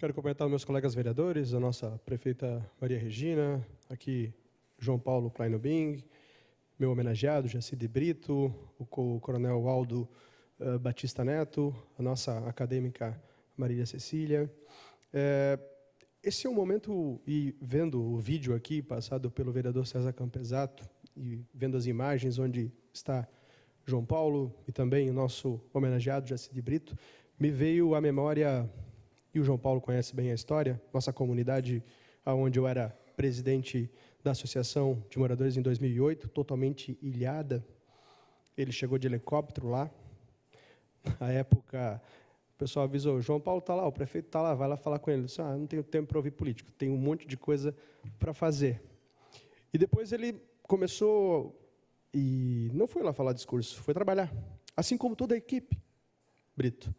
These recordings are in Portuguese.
Quero cumprimentar os meus colegas vereadores, a nossa prefeita Maria Regina, aqui João Paulo Kleinobing, meu homenageado, Jacide Brito, o coronel Aldo Batista Neto, a nossa acadêmica Marília Cecília. Esse é um momento, e vendo o vídeo aqui, passado pelo vereador César Campesato, e vendo as imagens onde está João Paulo e também o nosso homenageado Jacide Brito, me veio à memória, e o João Paulo conhece bem a história, nossa comunidade, onde eu era presidente da Associação de Moradores em 2008, totalmente ilhada. Ele chegou de helicóptero lá. Na época, o pessoal avisou, João Paulo está lá, o prefeito está lá, vai lá falar com ele. Ele disse, não tenho tempo para ouvir político, tenho um monte de coisa para fazer. E depois ele começou, e não foi lá falar discurso, foi trabalhar. Assim como toda a equipe, Brito.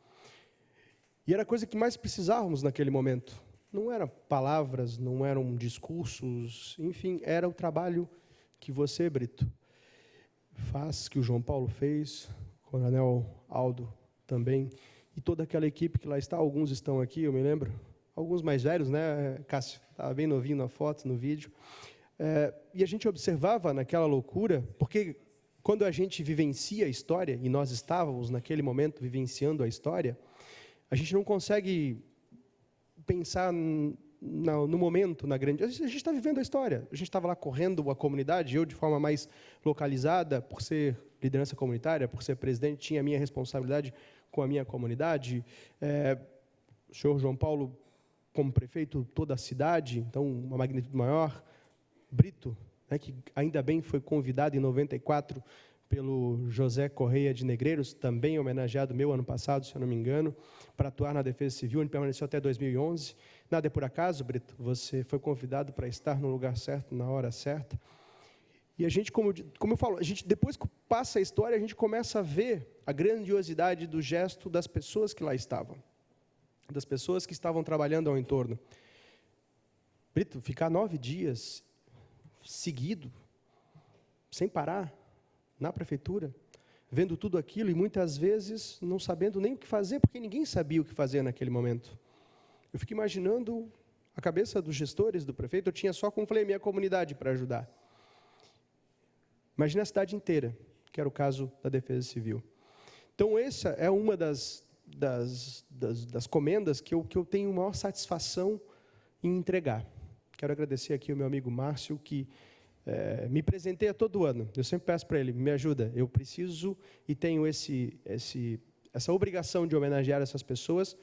E era a coisa que mais precisávamos naquele momento. Não eram palavras, não eram discursos, enfim, era o trabalho que você, Brito, faz, que o João Paulo fez, o coronel Aldo também, e toda aquela equipe que lá está. Alguns estão aqui, eu me lembro, alguns mais velhos, né, Cássio? Estava bem novinho na foto, no vídeo. E a gente observava naquela loucura, porque quando a gente vivencia a história, e nós estávamos naquele momento vivenciando a história, a gente não consegue pensar no momento, na grande... A gente está vivendo a história. A gente estava lá correndo a comunidade, eu de forma mais localizada, por ser liderança comunitária, por ser presidente, tinha a minha responsabilidade com a minha comunidade. O senhor João Paulo, como prefeito, toda a cidade, então uma magnitude maior. Brito, né, que ainda bem foi convidado em 94 pelo José Correia de Negreiros, também homenageado meu ano passado, se eu não me engano, para atuar na Defesa Civil, ele permaneceu até 2011. Nada é por acaso, Brito, você foi convidado para estar no lugar certo, na hora certa. E a gente, como eu falo, a gente, depois que passa a história, a gente começa a ver a grandiosidade do gesto das pessoas que lá estavam, das pessoas que estavam trabalhando ao entorno. Brito, ficar 9 dias seguido, sem parar, na prefeitura, vendo tudo aquilo e muitas vezes não sabendo nem o que fazer, porque ninguém sabia o que fazer naquele momento. Eu fico imaginando a cabeça dos gestores, do prefeito, eu tinha só, como falei, minha comunidade para ajudar. Imagina a cidade inteira, que era o caso da Defesa Civil. Então, essa é uma das comendas que eu tenho maior satisfação em entregar. Quero agradecer aqui ao meu amigo Márcio, que me presenteia todo ano. Eu sempre peço para ele, me ajuda. Eu preciso e tenho essa obrigação de homenagear essas pessoas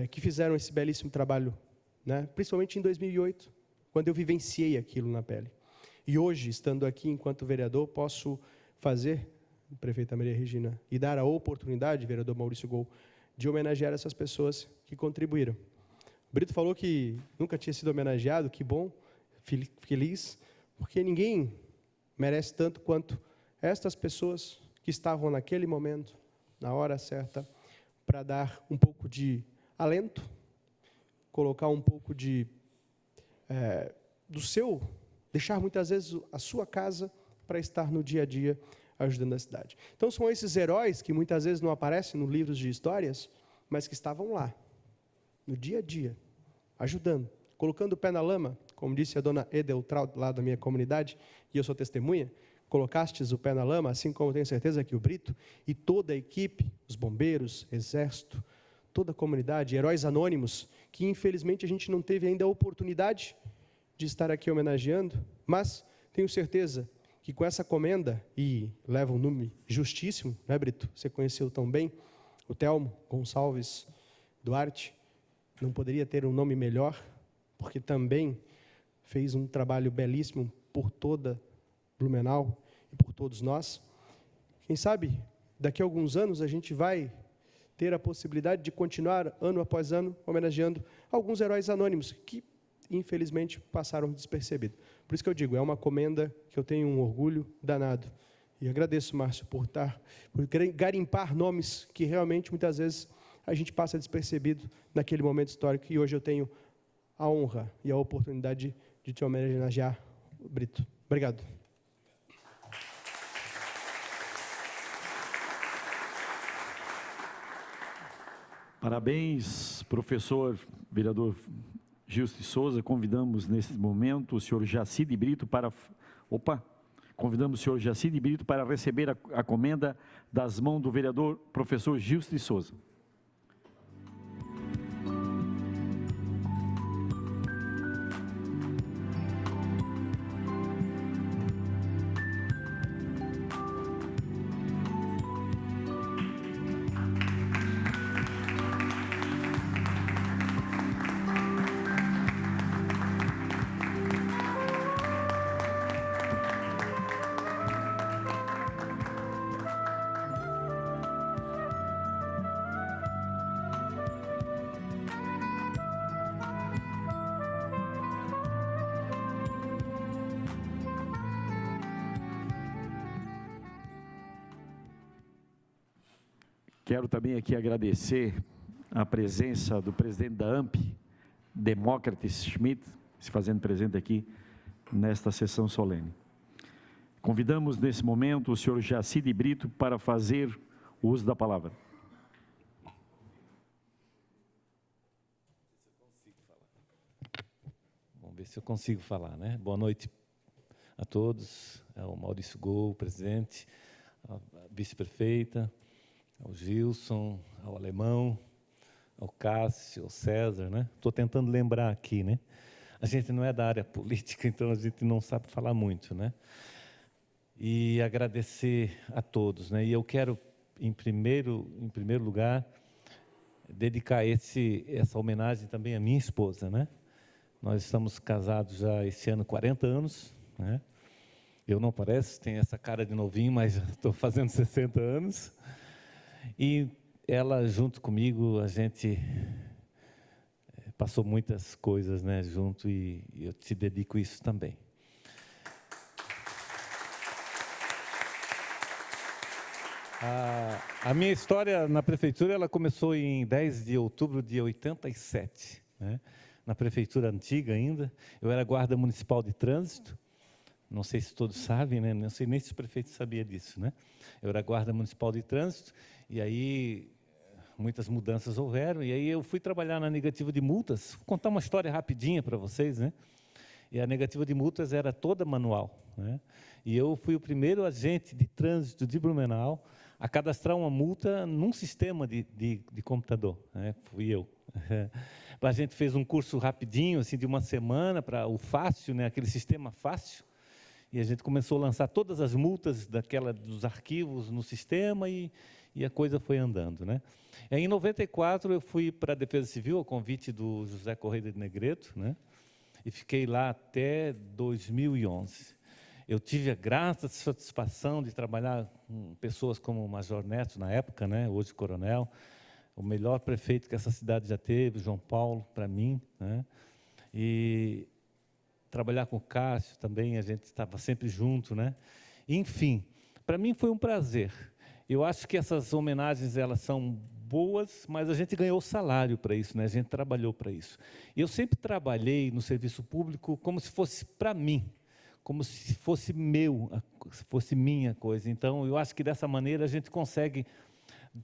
que fizeram esse belíssimo trabalho, né? Principalmente em 2008, quando eu vivenciei aquilo na pele. E hoje, estando aqui enquanto vereador, posso fazer, prefeita Maria Regina, e dar a oportunidade, vereador Maurício Gol, de homenagear essas pessoas que contribuíram. O Brito falou que nunca tinha sido homenageado, que bom, feliz, porque ninguém merece tanto quanto estas pessoas que estavam naquele momento, na hora certa, para dar um pouco de alento, colocar um pouco deixar muitas vezes a sua casa para estar no dia a dia ajudando a cidade. Então, são esses heróis que muitas vezes não aparecem nos livros de histórias, mas que estavam lá, no dia a dia, ajudando, colocando o pé na lama, como disse a dona Edeltraud, lá da minha comunidade, e eu sou testemunha, colocastes o pé na lama, assim como tenho certeza que o Brito e toda a equipe, os bombeiros, exército, toda a comunidade, heróis anônimos, que infelizmente a gente não teve ainda a oportunidade de estar aqui homenageando, mas tenho certeza que com essa comenda, e leva um nome justíssimo, né, Brito? Você conheceu tão bem, o Telmo Gonçalves Duarte, não poderia ter um nome melhor, porque também fez um trabalho belíssimo por toda Blumenau e por todos nós. Quem sabe, daqui a alguns anos, a gente vai ter a possibilidade de continuar, ano após ano, homenageando alguns heróis anônimos que, infelizmente, passaram despercebidos. Por isso que eu digo, é uma comenda que eu tenho um orgulho danado. E agradeço, Márcio, por garimpar nomes que realmente, muitas vezes, a gente passa despercebido naquele momento histórico, e hoje eu tenho a honra e a oportunidade de te homenagear, Brito. Obrigado. Parabéns, professor vereador Gilson de Souza. Convidamos nesse momento o senhor Jaci de Brito para... Convidamos o senhor Jaci de Brito para receber a comenda das mãos do vereador professor Gilson de Souza. Quero também aqui agradecer a presença do presidente da AMP, Demócrates Schmidt, se fazendo presente aqui nesta sessão solene. Convidamos nesse momento o senhor Jaci de Brito para fazer o uso da palavra. Vamos ver se eu consigo falar, né? Boa noite a todos, ao Maurício Gol, presidente, à vice-prefeita, ao Gilson, ao Alemão, ao Cássio, ao César, né? Estou tentando lembrar aqui, né? A gente não é da área política, então a gente não sabe falar muito, né? E agradecer a todos, né? E eu quero, em primeiro lugar, dedicar essa homenagem também à minha esposa, né? Nós estamos casados já esse ano 40 anos, né? Eu não pareço, tenho essa cara de novinho, mas estou fazendo 60 anos. E ela, junto comigo, a gente passou muitas coisas, né, junto, e eu te dedico isso também. A minha história na prefeitura, ela começou em 10 de outubro de 87, né, na prefeitura antiga ainda. Eu era guarda municipal de trânsito, não sei se todos sabem, né, não sei nem se o prefeito sabia disso, né. Eu era guarda municipal de trânsito, e aí muitas mudanças houveram, e aí eu fui trabalhar na negativa de multas. Vou contar uma história rapidinha para vocês, né? E a negativa de multas era toda manual, né? E eu fui o primeiro agente de trânsito de Blumenau a cadastrar uma multa num sistema de computador, né? Fui eu. A gente fez um curso rapidinho, assim, de uma semana, para o Fácil, né? Aquele sistema Fácil, e a gente começou a lançar todas as multas dos arquivos no sistema, e a coisa foi andando, né? E aí, em 94, eu fui para a Defesa Civil, ao convite do José Correia de Negreto, né? E fiquei lá até 2011. Eu tive a grata satisfação de trabalhar com pessoas como o Major Neto, na época, né? Hoje coronel, o melhor prefeito que essa cidade já teve, João Paulo, para mim, né? E trabalhar com o Cássio também, a gente estava sempre junto, né? Enfim, para mim foi um prazer. Eu acho que essas homenagens, elas são boas, mas a gente ganhou salário para isso, né? A gente trabalhou para isso. Eu sempre trabalhei no serviço público como se fosse para mim, como se fosse se fosse minha coisa. Então, eu acho que dessa maneira a gente consegue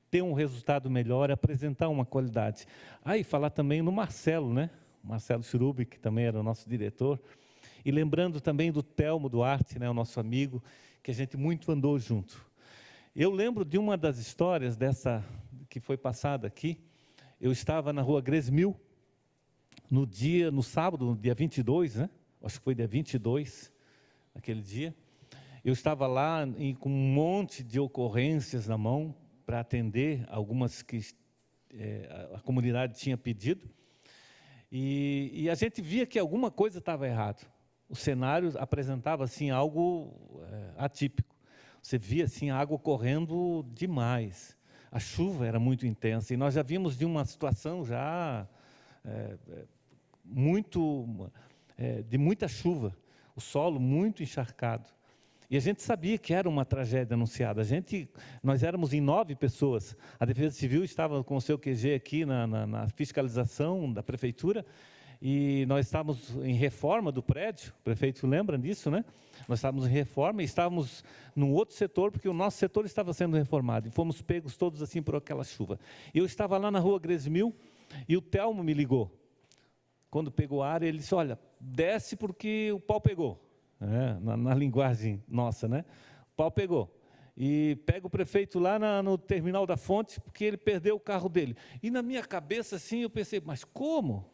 ter um resultado melhor, apresentar uma qualidade. E falar também no Marcelo, né? Marcelo Churubi, que também era o nosso diretor. E lembrando também do Telmo Duarte, né? O nosso amigo, que a gente muito andou junto. Eu lembro de uma das histórias que foi passada aqui. Eu estava na rua Gresmil, no sábado, no dia 22, né? Acho que foi dia 22, aquele dia. Eu estava lá com um monte de ocorrências na mão para atender algumas que a comunidade tinha pedido. E a gente via que alguma coisa estava errada. O cenário apresentava assim, algo atípico. Você via assim, a água correndo demais. A chuva era muito intensa. E nós já vimos de uma situação já de muita chuva. O solo muito encharcado. E a gente sabia que era uma tragédia anunciada. Nós éramos em 9 pessoas. A Defesa Civil estava com o seu QG aqui na fiscalização da prefeitura. e nós estávamos em reforma do prédio, o prefeito lembra disso, né? Nós estávamos em reforma e estávamos num outro setor, porque o nosso setor estava sendo reformado, e fomos pegos todos assim por aquela chuva. Eu estava lá na rua Gresmil, e o Telmo me ligou. Quando pegou a área, ele disse, olha, desce porque o pau pegou. Na linguagem nossa, né? O pau pegou. E pega o prefeito lá no terminal da Fonte, porque ele perdeu o carro dele. E na minha cabeça, assim, eu pensei, mas como?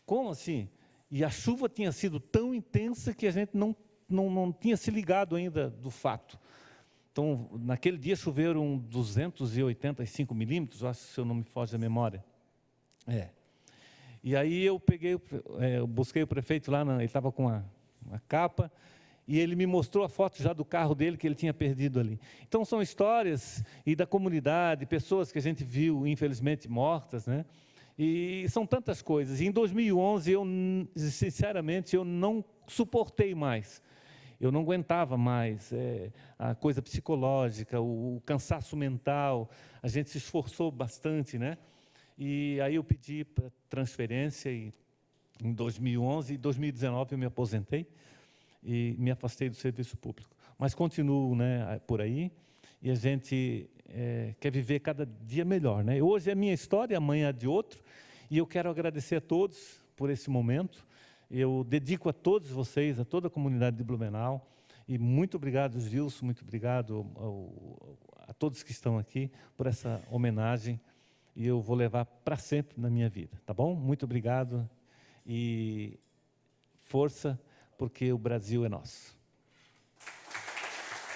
Como assim? E a chuva tinha sido tão intensa que a gente não tinha se ligado ainda do fato. Então, naquele dia choveram 285 milímetros, acho que se eu não me foge a memória. E aí eu busquei o prefeito lá, ele estava com a capa, e ele me mostrou a foto já do carro dele que ele tinha perdido ali. Então, são histórias e da comunidade, pessoas que a gente viu, infelizmente, mortas, né? E são tantas coisas. E em 2011, sinceramente, eu não suportei mais. Eu não aguentava mais a coisa psicológica, o cansaço mental. A gente se esforçou bastante, né? E aí eu pedi para transferência em 2011 e 2019 eu me aposentei e me afastei do serviço público. Mas continuo, né, por aí, e a gente quer viver cada dia melhor, né? Hoje é a minha história, amanhã é de outro, e eu quero agradecer a todos por esse momento. Eu dedico a todos vocês, a toda a comunidade de Blumenau, e muito obrigado, Gilson, muito obrigado a todos que estão aqui por essa homenagem, e eu vou levar para sempre na minha vida, tá bom? Muito obrigado, e força, porque o Brasil é nosso.